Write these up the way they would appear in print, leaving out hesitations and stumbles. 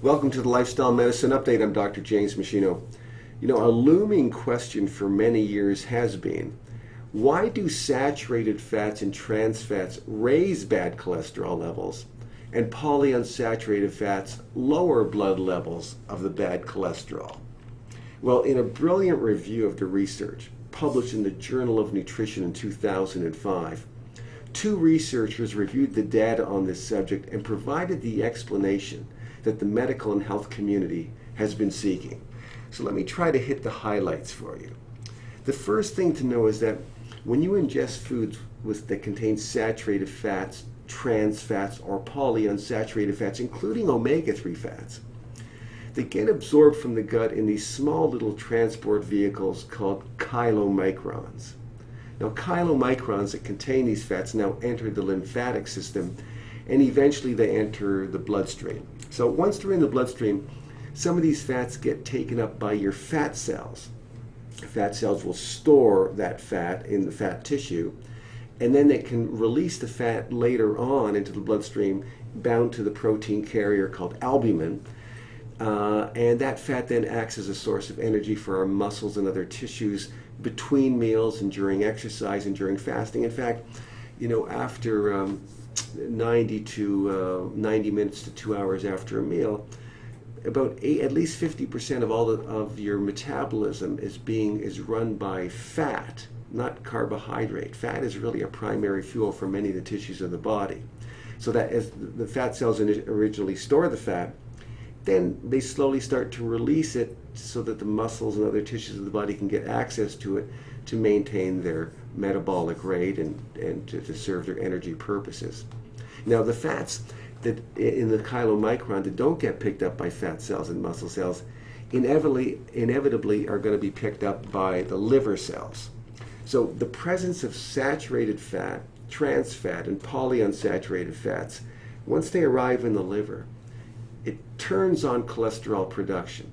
Welcome to the Lifestyle Medicine Update. I'm Dr. James Meschino. You know, a looming question for many years has been, why do saturated fats and trans fats raise bad cholesterol levels and polyunsaturated fats lower blood levels of the bad cholesterol? Well, in a brilliant review of the research published in the Journal of Nutrition in 2005, two researchers reviewed the data on this subject and provided the explanation that the medical and health community has been seeking. So let me try to hit the highlights for you. The first thing to know is that when you ingest foods that contain saturated fats, trans fats, or polyunsaturated fats, including omega-3 fats, they get absorbed from the gut in these small little transport vehicles called chylomicrons. Now, chylomicrons that contain these fats now enter the lymphatic system, and eventually they enter the bloodstream. So once they're in the bloodstream, some of these fats get taken up by your fat cells. Fat cells will store that fat in the fat tissue, and then they can release the fat later on into the bloodstream, bound to the protein carrier called albumin. And that fat then acts as a source of energy for our muscles and other tissues between meals and during exercise and during fasting. In fact, you know, after 90 minutes to 2 hours after a meal, at least 50% of all of your metabolism is run by fat, not carbohydrate. Fat is really a primary fuel for many of the tissues of the body. So that as the fat cells originally store the fat, then they slowly start to release it so that the muscles and other tissues of the body can get access to it to maintain their metabolic rate and to serve their energy purposes. Now, the fats that in the chylomicron that don't get picked up by fat cells and muscle cells inevitably are going to be picked up by the liver cells. So the presence of saturated fat, trans fat, and polyunsaturated fats, once they arrive in the liver, it turns on cholesterol production.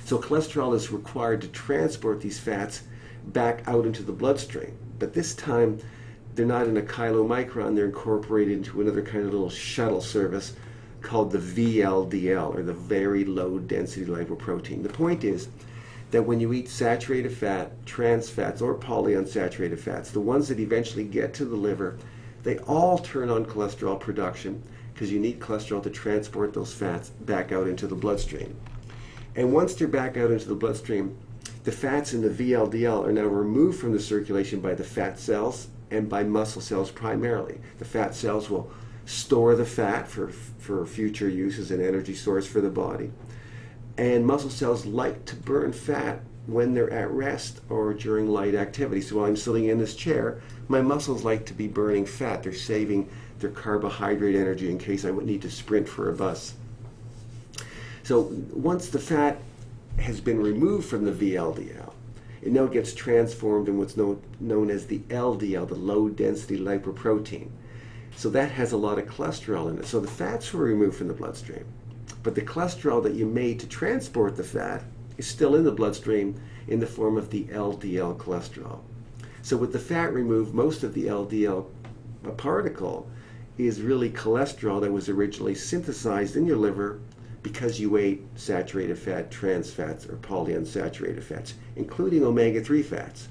So cholesterol is required to transport these fats back out into the bloodstream. But this time, they're not in a chylomicron, they're incorporated into another kind of little shuttle service called the VLDL, or the very low density lipoprotein. The point is that when you eat saturated fat, trans fats, or polyunsaturated fats, the ones that eventually get to the liver, they all turn on cholesterol production, because you need cholesterol to transport those fats back out into the bloodstream. And once they're back out into the bloodstream, the fats in the VLDL are now removed from the circulation by the fat cells and by muscle cells primarily. The fat cells will store the fat for future use as an energy source for the body. And muscle cells like to burn fat when they're at rest or during light activity. So while I'm sitting in this chair, my muscles like to be burning fat. They're saving their carbohydrate energy in case I would need to sprint for a bus. So once the fat has been removed from the VLDL, it now gets transformed in what's known as the LDL, the low density lipoprotein. So that has a lot of cholesterol in it. So the fats were removed from the bloodstream, but the cholesterol that you made to transport the fat is still in the bloodstream in the form of the LDL cholesterol. So with the fat removed, most of the LDL particle is really cholesterol that was originally synthesized in your liver because you ate saturated fat, trans fats, or polyunsaturated fats, including omega-3 fats.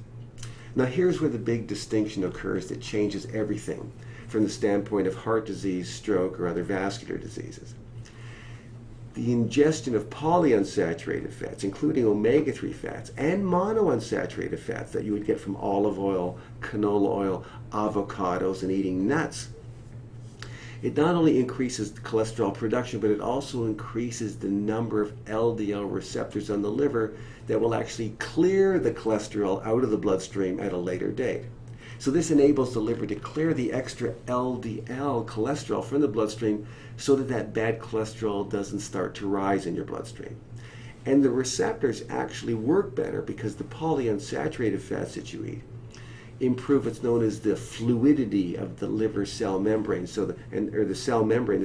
Now here's where the big distinction occurs that changes everything from the standpoint of heart disease, stroke, or other vascular diseases. The ingestion of polyunsaturated fats, including omega-3 fats, and monounsaturated fats that you would get from olive oil, canola oil, avocados, and eating nuts, it not only increases the cholesterol production, but it also increases the number of LDL receptors on the liver that will actually clear the cholesterol out of the bloodstream at a later date. So this enables the liver to clear the extra LDL cholesterol from the bloodstream so that bad cholesterol doesn't start to rise in your bloodstream. And the receptors actually work better because the polyunsaturated fats that you eat improve what's known as the fluidity of the liver cell membrane. So the cell membrane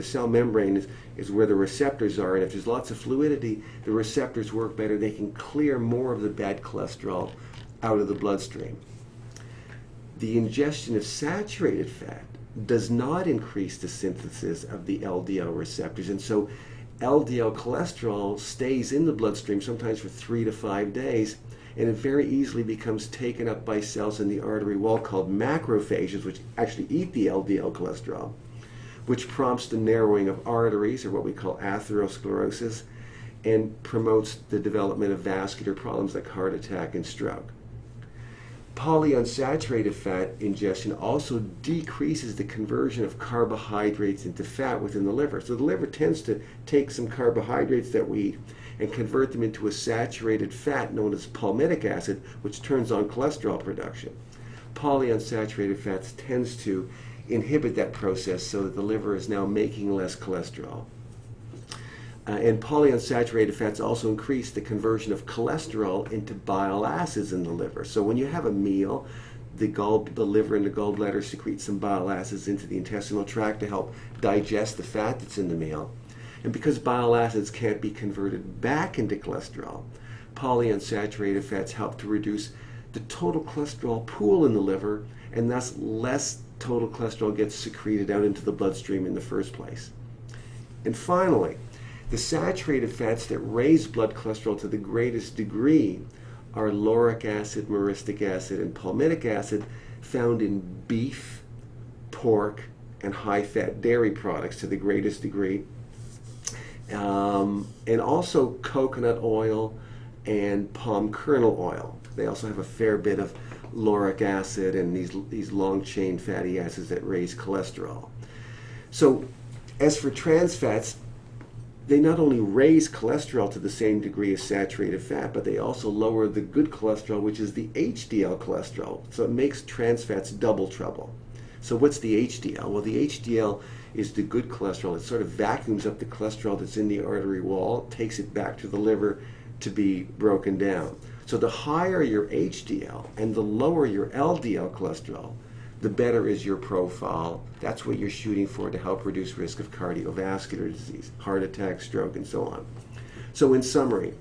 is where the receptors are, and if there's lots of fluidity, the receptors work better. They can clear more of the bad cholesterol out of the bloodstream. The ingestion of saturated fat does not increase the synthesis of the LDL receptors, and so LDL cholesterol stays in the bloodstream sometimes for 3 to 5 days, and it very easily becomes taken up by cells in the artery wall called macrophages, which actually eat the LDL cholesterol, which prompts the narrowing of arteries, or what we call atherosclerosis, and promotes the development of vascular problems like heart attack and stroke. Polyunsaturated fat ingestion also decreases the conversion of carbohydrates into fat within the liver. So the liver tends to take some carbohydrates that we eat and convert them into a saturated fat known as palmitic acid, which turns on cholesterol production. Polyunsaturated fats tends to inhibit that process so that the liver is now making less cholesterol. And polyunsaturated fats also increase the conversion of cholesterol into bile acids in the liver. So when you have a meal, the liver and the gallbladder secrete some bile acids into the intestinal tract to help digest the fat that's in the meal. And because bile acids can't be converted back into cholesterol, polyunsaturated fats help to reduce the total cholesterol pool in the liver, and thus less total cholesterol gets secreted out into the bloodstream in the first place. And finally, the saturated fats that raise blood cholesterol to the greatest degree are lauric acid, myristic acid, and palmitic acid found in beef, pork, and high-fat dairy products to the greatest degree, and also coconut oil and palm kernel oil. They also have a fair bit of lauric acid and these long-chain fatty acids that raise cholesterol. So as for trans fats, they not only raise cholesterol to the same degree as saturated fat, but they also lower the good cholesterol, which is the HDL cholesterol. So it makes trans fats double trouble. So what's the HDL? Well, the HDL is the good cholesterol. It sort of vacuums up the cholesterol that's in the artery wall, takes it back to the liver to be broken down. So the higher your HDL and the lower your LDL cholesterol, the better is your profile. That's what you're shooting for to help reduce risk of cardiovascular disease, heart attack, stroke, and so on. So in summary,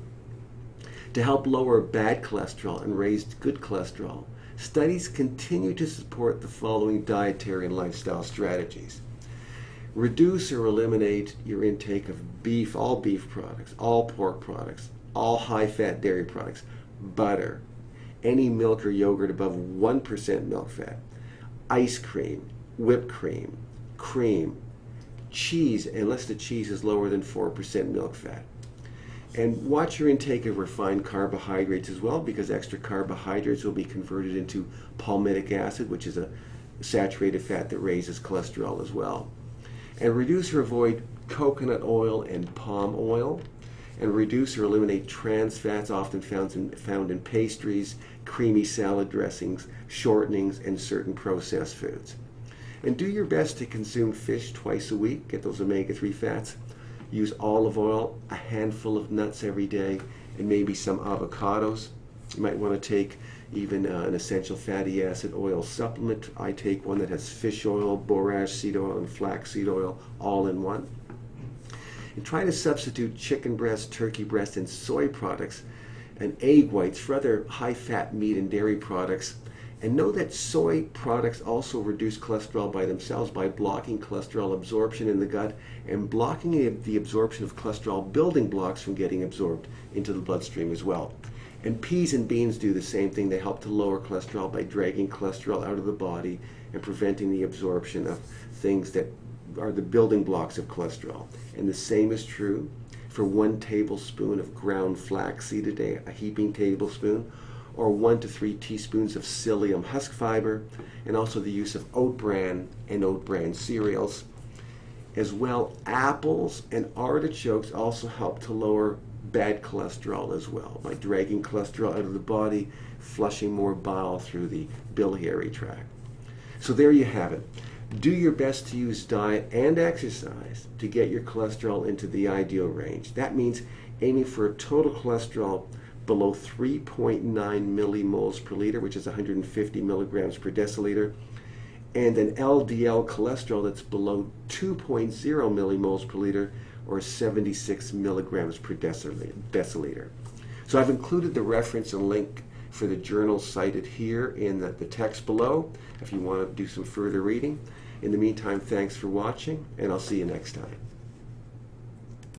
to help lower bad cholesterol and raise good cholesterol, studies continue to support the following dietary and lifestyle strategies. Reduce or eliminate your intake of beef, all beef products, all pork products, all high-fat dairy products, butter, any milk or yogurt above 1% milk fat, ice cream, whipped cream, cream, cheese, unless the cheese is lower than 4% milk fat. And watch your intake of refined carbohydrates as well, because extra carbohydrates will be converted into palmitic acid, which is a saturated fat that raises cholesterol as well. And reduce or avoid coconut oil and palm oil. And reduce or eliminate trans fats often found in pastries, creamy salad dressings, shortenings, and certain processed foods. And do your best to consume fish twice a week, get those omega-3 fats. Use olive oil, a handful of nuts every day, and maybe some avocados. You might want to take even an essential fatty acid oil supplement. I take one that has fish oil, borage seed oil, and flaxseed oil all in one. And try to substitute chicken breast, turkey breast, and soy products and egg whites for other high-fat meat and dairy products. And know that soy products also reduce cholesterol by themselves by blocking cholesterol absorption in the gut and blocking the absorption of cholesterol building blocks from getting absorbed into the bloodstream as well. And peas and beans do the same thing. They help to lower cholesterol by dragging cholesterol out of the body and preventing the absorption of things that are the building blocks of cholesterol. And the same is true for 1 tablespoon of ground flaxseed a day, a heaping tablespoon, or 1 to 3 teaspoons of psyllium husk fiber, and also the use of oat bran and oat bran cereals. As well, apples and artichokes also help to lower bad cholesterol as well by dragging cholesterol out of the body, flushing more bile through the biliary tract. So there you have it. Do your best to use diet and exercise to get your cholesterol into the ideal range. That means aiming for a total cholesterol below 3.9 millimoles per liter, which is 150 milligrams per deciliter, and an LDL cholesterol that's below 2.0 millimoles per liter, or 76 milligrams per deciliter. So I've included the reference and link for the journal cited here in the text below if you want to do some further reading. In the meantime, thanks for watching, and I'll see you next time.